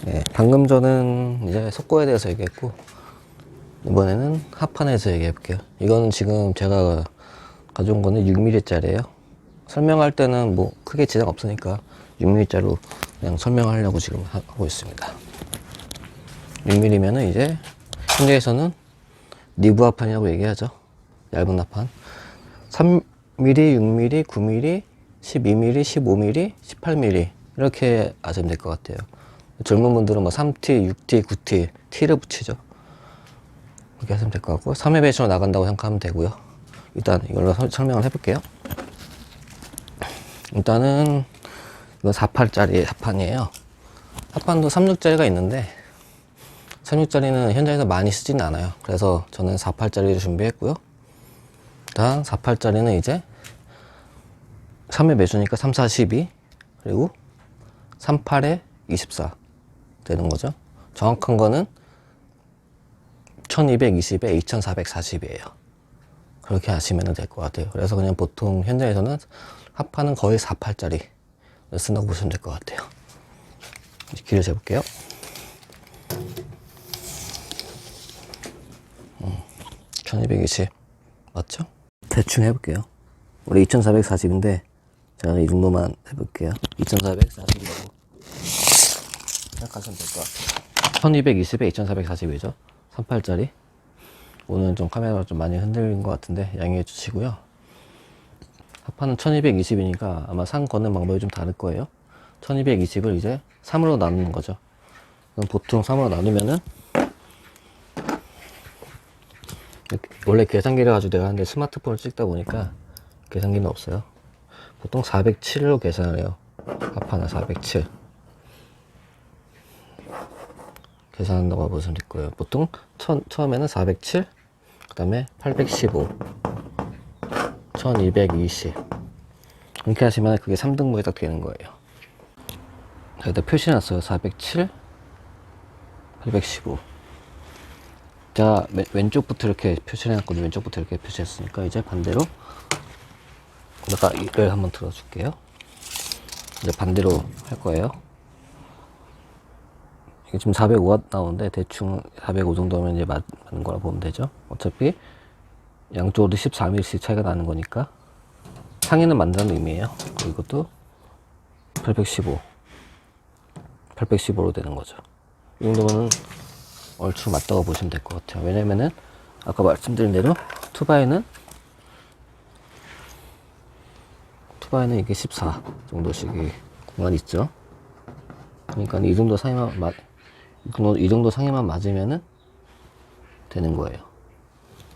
네, 방금 전은 이제 속고에 대해서 얘기했고, 이번에는 합판에 대해서 얘기해 볼게요. 이거는 지금 제가 가져온 거는 6mm 짜리예요. 설명할 때는 뭐 크게 지장 없으니까 6mm 짜리로 그냥 설명하려고 지금 하고 있습니다. 6mm면은 이제 현대에서는 니브 합판이라고 얘기하죠. 얇은 합판. 3mm, 6mm, 9mm, 12mm, 15mm, 18mm 이렇게 아시면 될 것 같아요. 젊은 분들은 뭐 3T, 6T, 9T, T를 붙이죠. 그렇게 하시면 될 것 같고, 3회 배치로 나간다고 생각하면 되고요. 일단 이걸로 설명을 해볼게요. 일단은 이건 48짜리 합판이에요. 합판도 36짜리가 있는데 36짜리는 현장에서 많이 쓰지는 않아요. 그래서 저는 48짜리를 준비했고요. 일단 48짜리는 이제 3회 매수니까 3, 4, 12 그리고 38에 24 되는 거죠. 정확한 거는 1220에 2440이에요. 그렇게 하시면 될 것 같아요. 그래서 그냥 보통 현장에서는 합판은 거의 48짜리 쓴다고 보시면 될 것 같아요. 길을 재볼게요. 1220 맞죠? 대충 해볼게요. 우리 2440인데 제가 이 정도만 해볼게요. 2440이라고 생각하시면 될 것 같아요. 1220에 2440이죠. 38짜리. 오늘 좀 카메라가 좀 많이 흔들린 것 같은데 양해해 주시고요. 합판은 1220이니까 아마 상 거는 방법이 좀 다를 거예요. 1220을 이제 3으로 나누는 거죠. 그럼 보통 3으로 나누면은 원래 계산기를 가지고 내가 하는데 스마트폰을 찍다 보니까 계산기는 없어요. 보통 407로 계산을 해요. 합판은 407 계산한다고 보시면 될 거예요. 보통 처음에는 407, 그 다음에 815, 1220 이렇게 하시면 그게 3등분이 딱 되는 거예요. 여기다 표시해놨어요. 407, 815. 자, 왼쪽부터 이렇게 표시해놨거든요. 왼쪽부터 이렇게 표시했으니까 이제 반대로 내가 이를 한번 들어줄게요. 이제 반대로 할 거예요. 이게 지금 405 나오는데 대충 405 정도면 이제 맞는 거라 보면 되죠. 어차피 양쪽으로 14mm씩 차이가 나는 거니까 상의는 만든다는 의미예요. 이것도 815, 815로 되는 거죠. 이 정도면 얼추 맞다고 보시면 될 것 같아요. 왜냐면은 아까 말씀드린 대로 투바에는 이게 14 정도씩의 공간이 있죠. 그러니까 이 정도 상에만 맞으면은 되는 거예요.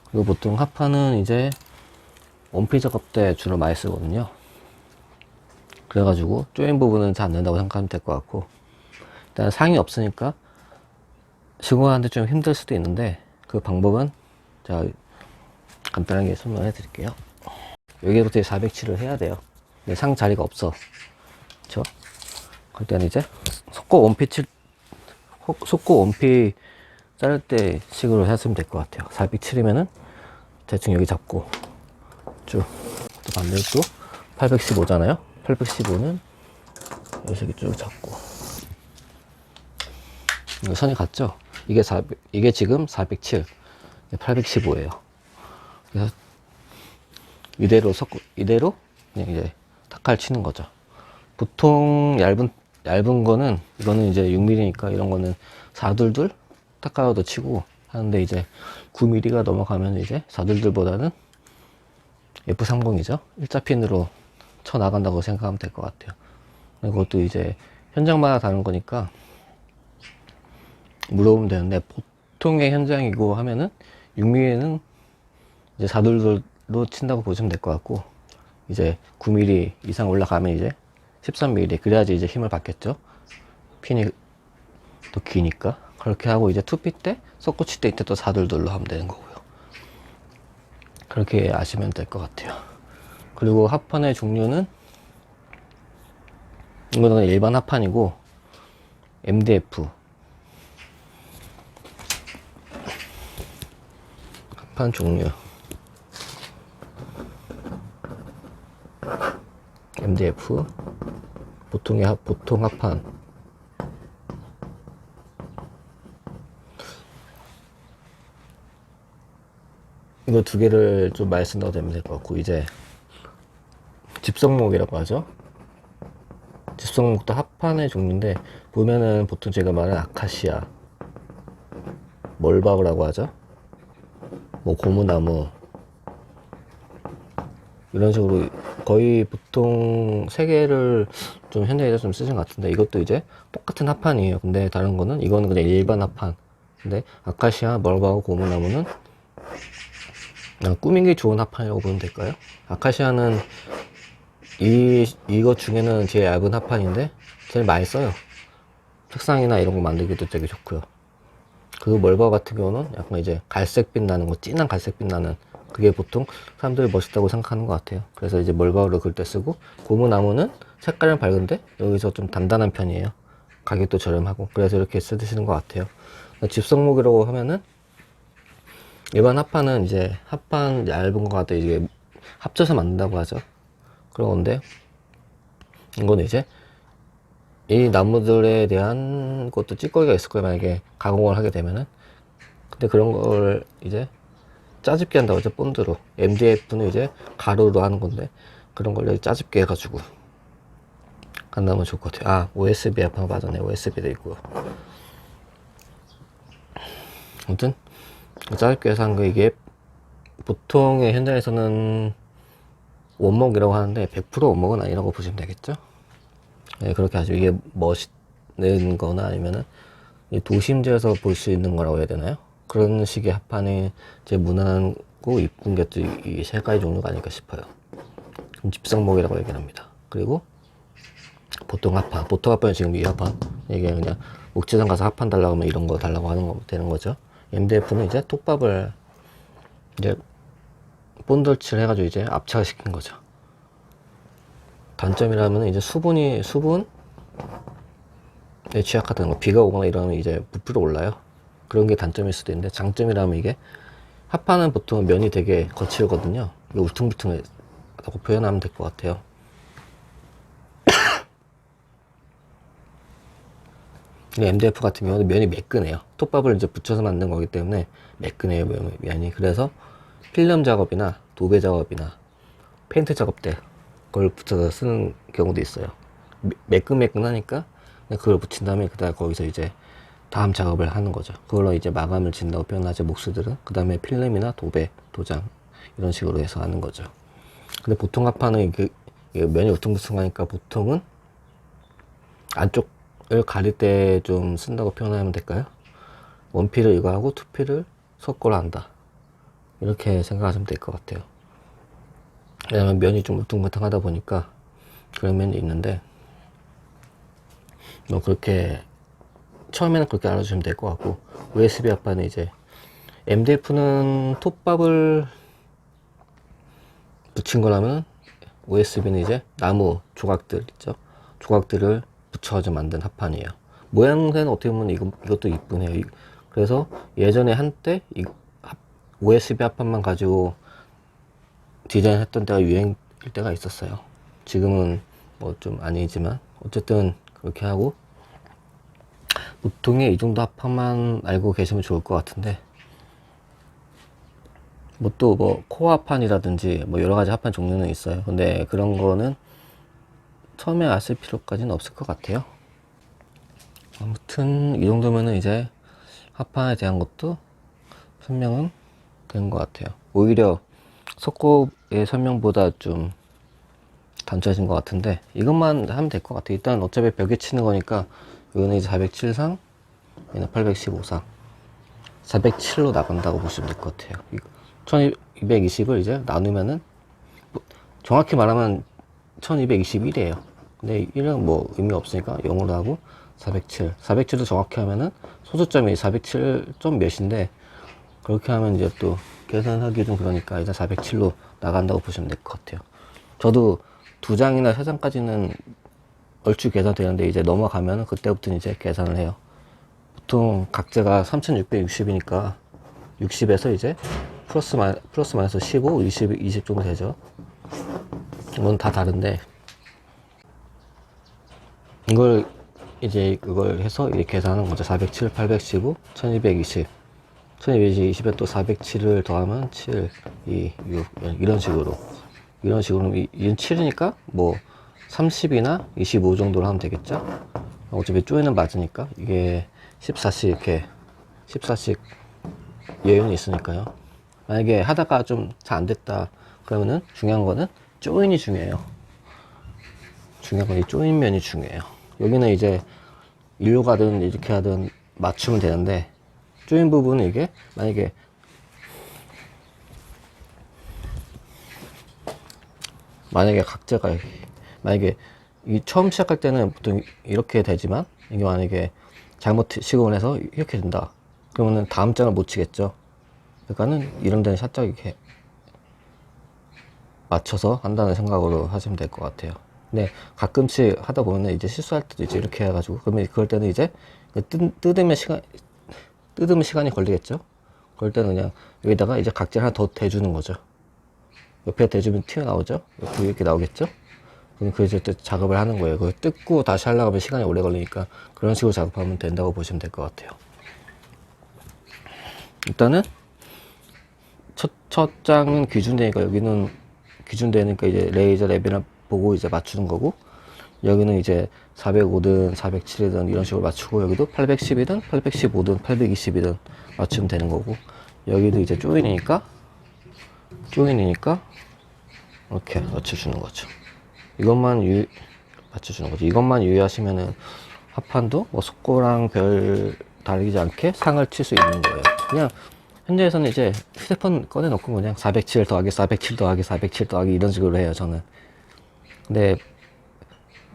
그리고 보통 합판은 이제 원피 작업 때 주로 많이 쓰거든요. 그래가지고 조인 부분은 잘 안 된다고 생각하면 될 것 같고, 일단 상이 없으니까 시공하는데 좀 힘들 수도 있는데 그 방법은 제가 간단하게 설명해 드릴게요. 여기부터 407을 해야 돼요. 근데 상 자리가 없어. 그쵸? 그럴 때는 이제 속고 원피 자를 때 식으로 하시면 될 것 같아요. 407이면은 대충 여기 잡고 쭉 또 반대로 또 815잖아요. 815는 여기 쭉 잡고 이거 선이 같죠? 이게 지금 407, 815예요. 그래서 이대로 그냥 이제 탁칼 치는 거죠. 보통 얇은 거는 이거는 이제 6mm니까 이런 거는 422 탁칼로도 치고 하는데 이제 9mm가 넘어가면 이제 422보다는 F30이죠. 일자핀으로 쳐 나간다고 생각하면 될 것 같아요. 그것도 이제 현장마다 다른 거니까 물어보면 되는데, 보통의 현장이고 하면은 6mm는 이제 422로 친다고 보시면 될 것 같고, 이제 9mm 이상 올라가면 이제 13mm, 그래야지 이제 힘을 받겠죠. 핀이 더 기니까. 그렇게 하고 이제 투피 때 섞고 칠 때 이때 또 422로 하면 되는 거고요. 그렇게 아시면 될 것 같아요. 그리고 합판의 종류는 이거는 일반 합판이고 MDF 합판 종류, MDF 보통 합판, 이거 두 개를 좀 많이 쓴다고 되면 될 것 같고, 이제 집성목이라고 하죠. 집성목도 합판의 종류인데, 보면은 보통 제가 말하는 아카시아, 멀바우라고 하죠. 뭐 고무나무 이런 식으로 거의 보통 세 개를 좀 현대에서 좀 쓰신 것 같은데, 이것도 이제 똑같은 합판이에요. 근데 다른 거는, 이거는 그냥 일반 합판. 근데 아카시아, 멀바우, 고무나무는 그냥 꾸미기 좋은 합판이라고 보면 될까요? 아카시아는 이것 중에는 제일 얇은 합판인데 제일 많이 써요. 책상이나 이런 거 만들기도 되게 좋고요. 그 멀바우 같은 경우는 약간 이제 갈색빛 나는 거, 진한 갈색빛 나는, 그게 보통 사람들이 멋있다고 생각하는 것 같아요. 그래서 이제 멀바우를 그릴 때 쓰고, 고무나무는 색깔은 밝은데 여기서 좀 단단한 편이에요. 가격도 저렴하고, 그래서 이렇게 쓰시는 것 같아요. 집성목이라고 하면은, 일반 합판은 이제 합판 얇은 거 같아 이게 합쳐서 만든다고 하죠. 그런 건데, 이거는 이제 이 나무들에 대한 것도 찌꺼기가 있을 거예요. 만약에 가공을 하게 되면은. 근데 그런 걸 이제 짜집게 한다고 하죠. 본드로. MDF는 이제 가루로 하는 건데, 그런 걸 여기 짜집게 해가지고 간다면 좋을 것 같아요. 아, OSB 합판 맞았네. OSB도 있고요. 아무튼 짜집게 해서 한 거, 이게 보통의 현장에서는 원목이라고 하는데 100% 원목은 아니라고 보시면 되겠죠. 네, 그렇게 하죠. 이게 멋있는 거나 아니면은 도심지에서 볼 수 있는 거라고 해야 되나요? 그런 식의 합판이 제일 무난하고 이쁜 게 또 이 세 가지 종류가 아닐까 싶어요. 집성목이라고 얘기를 합니다. 그리고 보통 합판, 보통 합판은 지금 이 합판, 이게 그냥 목재상 가서 합판 달라고 하면 이런 거 달라고 하는 거 되는 거죠. MDF는 이제 톱밥을 이제 본드칠 해가지고 이제 압착시킨 거죠. 단점이라면 이제 수분에 취약하다는 거, 비가 오거나 이러면 이제 부풀어 올라요. 그런 게 단점일 수도 있는데, 장점이라면 이게 합판은 보통 면이 되게 거칠거든요. 울퉁불퉁하다고 표현하면 될 것 같아요. MDF 같은 경우는 면이 매끈해요. 톱밥을 이제 붙여서 만든 거기 때문에 매끈해요, 면이. 그래서 필름 작업이나 도배 작업이나 페인트 작업 때 그걸 붙여서 쓰는 경우도 있어요. 매끈매끈하니까 그걸 붙인 다음에 그다음 거기서 이제 다음 작업을 하는 거죠. 그걸로 이제 마감을 진다고 표현하죠, 목수들은. 그 다음에 필름이나 도배, 도장 이런 식으로 해서 하는 거죠. 근데 보통 합판은 이게 면이 울퉁불퉁하니까 보통은 안쪽을 가릴 때 좀 쓴다고 표현하면 될까요? 원필을 이거 하고 투필을 섞어로 한다, 이렇게 생각하시면 될 것 같아요. 왜냐면 면이 좀 울퉁불퉁하다 보니까 그런 면이 있는데, 뭐 그렇게 처음에는 그렇게 알아주시면 될 것 같고, USB 합판은 이제 MDF는 톱밥을 붙인 거라면, OSB는 이제 나무 조각들 있죠. 조각들을 붙여서 만든 합판이에요. 모양새는 어떻게 보면 이것도 이쁘네요. 그래서 예전에 한때 OSB 합판만 가지고 디자인했던 때가 유행일 때가 있었어요. 지금은 뭐 좀 아니지만 어쨌든 그렇게 하고, 보통의 이 정도 합판만 알고 계시면 좋을 것 같은데, 뭐 또 뭐 코어 합판이라든지 뭐 여러 가지 합판 종류는 있어요. 근데 그런 거는 처음에 아실 필요까지는 없을 것 같아요. 아무튼 이 정도면은 이제 합판에 대한 것도 설명은 된 것 같아요. 오히려 석고의 설명보다 좀 단순하신 것 같은데, 이것만 하면 될 것 같아요. 일단 어차피 벽에 치는 거니까, 이거는 이제 407상, 얘는 815상, 407로 나간다고 보시면 될 것 같아요. 1220을 이제 나누면은, 정확히 말하면 1221이에요. 근데 1은 뭐 의미 없으니까 0으로 하고, 407도 정확히 하면은 소수점이 407점 몇인데, 그렇게 하면 이제 또 계산하기 좀 그러니까 일단 407로 나간다고 보시면 될 것 같아요. 저도 2장이나 3장까지는 얼추 계산되는데, 이제 넘어가면 그때부터는 이제 계산을 해요. 보통 각재가 3660이니까 60에서 이제 플러스 마이너스 15, 20 정도 되죠. 이건 다 다른데, 이걸 해서 이렇게 계산하는 거죠. 407, 815, 1220 1220에 또 407을 더하면 7, 2, 6 이런 식으로 이건 7이니까 뭐 30이나 25 정도로 하면 되겠죠. 어차피 쪼이는 맞으니까 이게 14씩 이렇게 14씩 예언이 있으니까요. 만약에 하다가 좀 잘 안 됐다 그러면은 중요한 거는 조인이 중요해요. 중요한 건 이 조인 면이 중요해요. 여기는 이제 일로 가든 이렇게 하든 맞추면 되는데 조인 부분은 이게 만약에 각자가 만약에 이 처음 시작할 때는 보통 이렇게 되지만 이게 만약에 잘못 시공을 해서 이렇게 된다 그러면은 다음 장을 못 치겠죠. 그러니까는 이런 데는 살짝 이렇게 맞춰서 한다는 생각으로 하시면 될 것 같아요. 근데 가끔씩 하다 보면은 이제 실수할 때도 이제 이렇게 해가지고 그러면 그럴 때는 이제 뜯으면 시간이 걸리겠죠. 그럴 때는 그냥 여기다가 이제 각질 하나 더 대주는 거죠. 옆에 대주면 튀어나오죠. 옆에 이렇게 나오겠죠. 그럼 그 이제 또 작업을 하는 거예요. 그걸 뜯고 다시 하려고 하면 시간이 오래 걸리니까 그런 식으로 작업하면 된다고 보시면 될 것 같아요. 일단은 첫 장은 기준되니까 여기는 기준되니까 이제 레이저 랩이나 보고 이제 맞추는 거고 여기는 이제 405든 407이든 이런 식으로 맞추고 여기도 810이든 815든 820이든 맞추면 되는 거고 여기도 이제 조인이니까 이렇게 맞춰주는 거죠. 이것만 맞춰주는 거죠. 이것만 유의하시면은 합판도 뭐 속고랑 별 다르지 않게 상을 칠 수 있는 거예요. 그냥 현재에서는 이제 휴대폰 꺼내놓고 그냥 407 더하기 407 더하기 407 더하기 이런 식으로 해요, 저는. 근데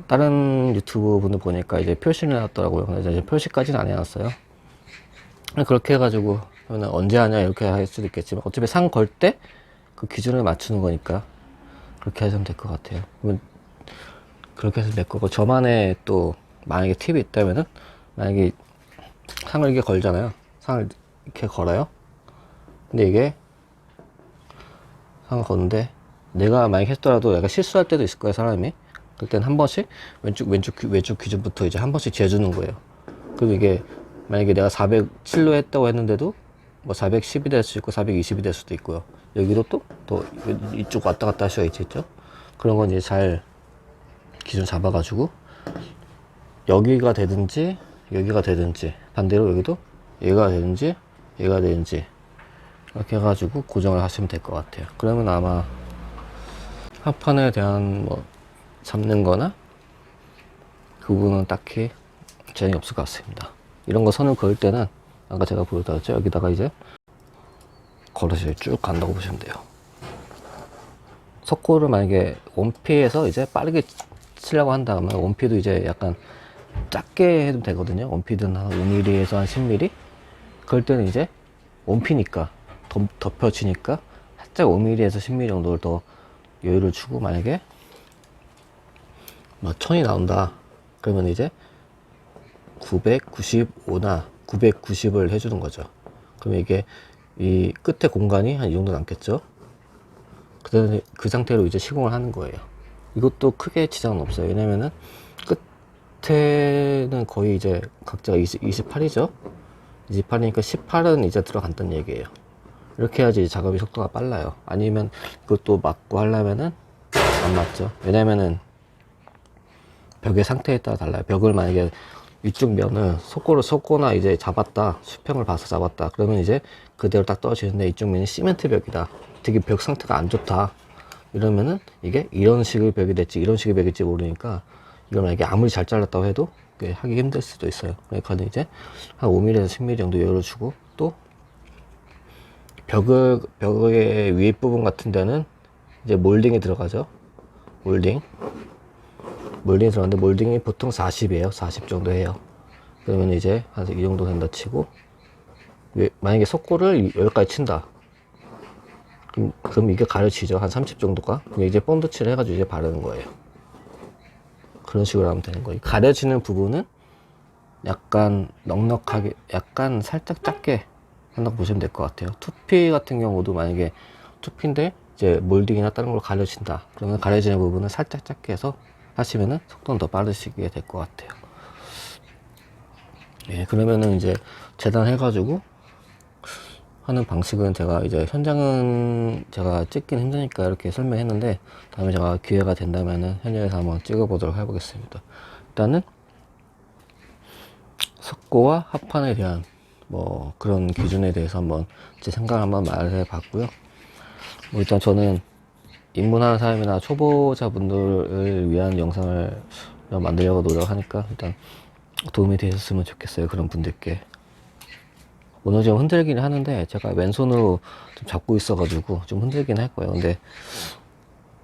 다른 유튜브 분들 보니까 이제 표시를 해놨더라고요. 근데 이제 표시까지는 안 해놨어요. 그렇게 해가지고 언제 하냐 이렇게 할 수도 있겠지만 어차피 상 걸 때 그 기준을 맞추는 거니까 그렇게 하시면 될 것 같아요. 그러면 그렇게 해서 낼 거고 저만의 또 만약에 팁이 있다면은 만약에 상을 이렇게 걸잖아요. 상을 이렇게 걸어요. 근데 이게 상을 거는데 내가 만약에 했더라도 내가 실수할 때도 있을 거예요, 사람이. 그때는 한 번씩 왼쪽 기준부터 이제 한 번씩 재주는 거예요. 그리고 이게 만약에 내가 407로 했다고 했는데도 뭐 410이 될 수 있고 420이 될 수도 있고요. 여기도 또 이쪽 왔다 갔다 할 수가 있겠죠. 그런 건 이제 잘 기준 잡아가지고 여기가 되든지 여기가 되든지 반대로 여기도 얘가 되든지 얘가 되든지 이렇게 해가지고 고정을 하시면 될 것 같아요. 그러면 아마 합판에 대한 뭐 잡는 거나 그 부분은 딱히 제한이 없을 것 같습니다. 이런 거 선을 그을 때는 아까 제가 보여드렸죠. 여기다가 이제 걸어서 쭉 간다고 보시면 돼요. 석고를 만약에 원피에서 이제 빠르게 치려고 한다면 원피도 이제 약간 작게 해도 되거든요. 원피든 한 5mm에서 한 10mm. 그럴 때는 이제 원피니까 덮여지니까 살짝 5mm에서 10mm 정도를 더 여유를 주고 만약에 뭐 1000이 나온다. 그러면 이제 995나 990을 해주는 거죠. 그러면 이게 이 끝에 공간이 한 이 정도 남겠죠. 그 상태로 이제 시공을 하는 거예요. 이것도 크게 지장은 없어요. 왜냐면은 끝에는 거의 이제 각자가 28이죠. 28이니까 18은 이제 들어간다는 얘기예요. 이렇게 해야지 작업이 속도가 빨라요. 아니면 그것도 맞고 하려면은 안 맞죠. 왜냐면은 벽의 상태에 따라 달라요. 벽을 만약에 위쪽 면을 속고나 이제 잡았다, 수평을 봐서 잡았다. 그러면 이제 그대로 딱 떨어지는데 이쪽 면이 시멘트 벽이다. 되게 벽 상태가 안 좋다. 이러면은 이게 이런 식의 벽이 될지 이런 식의 벽일지 모르니까 이걸 만약에 아무리 잘 잘랐다고 해도 하기 힘들 수도 있어요. 그러니까 이제 한 5mm에서 10mm 정도 열어주고 또 벽의 위에 부분 같은 데는 이제 몰딩이 들어가죠. 몰딩이 들어가는데 몰딩이 보통 40이에요. 40 정도 해요. 그러면 이제 한 이 정도 된다 치고 만약에 석고를 여기까지 친다. 그럼 이게 가려지죠. 한 30 정도가. 그럼 이제 본드칠을 해가지고 이제 바르는 거예요. 그런 식으로 하면 되는 거예요. 가려지는 부분은 약간 넉넉하게, 약간 살짝 작게 한다고 보시면 될 것 같아요. 투피 같은 경우도 만약에 투피인데 이제 몰딩이나 다른 걸 가려진다. 그러면 가려지는 부분은 살짝 작게 해서 하시면은 속도는 더 빠르시게 될 것 같아요. 예, 그러면은 이제 재단해가지고 하는 방식은 제가 이제 현장은 제가 찍긴 힘드니까 이렇게 설명했는데, 다음에 제가 기회가 된다면은 현장에서 한번 찍어보도록 해보겠습니다. 일단은 석고와 합판에 대한 뭐 그런 기준에 대해서 한번 제 생각을 한번 말해 봤고요. 뭐 일단 저는 입문하는 사람이나 초보자분들을 위한 영상을 만들려고 노력하니까 일단 도움이 되셨으면 좋겠어요. 그런 분들께. 오늘 좀 흔들긴 하는데 제가 왼손으로 좀 잡고 있어가지고 좀 흔들긴 할 거예요. 근데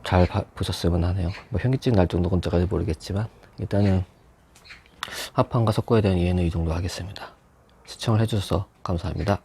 잘 보셨으면 하네요. 뭐 현기증 날 정도 건지까지 모르겠지만 일단은 합판과 석고에 대한 이해는 이 정도 하겠습니다. 시청을 해주셔서 감사합니다.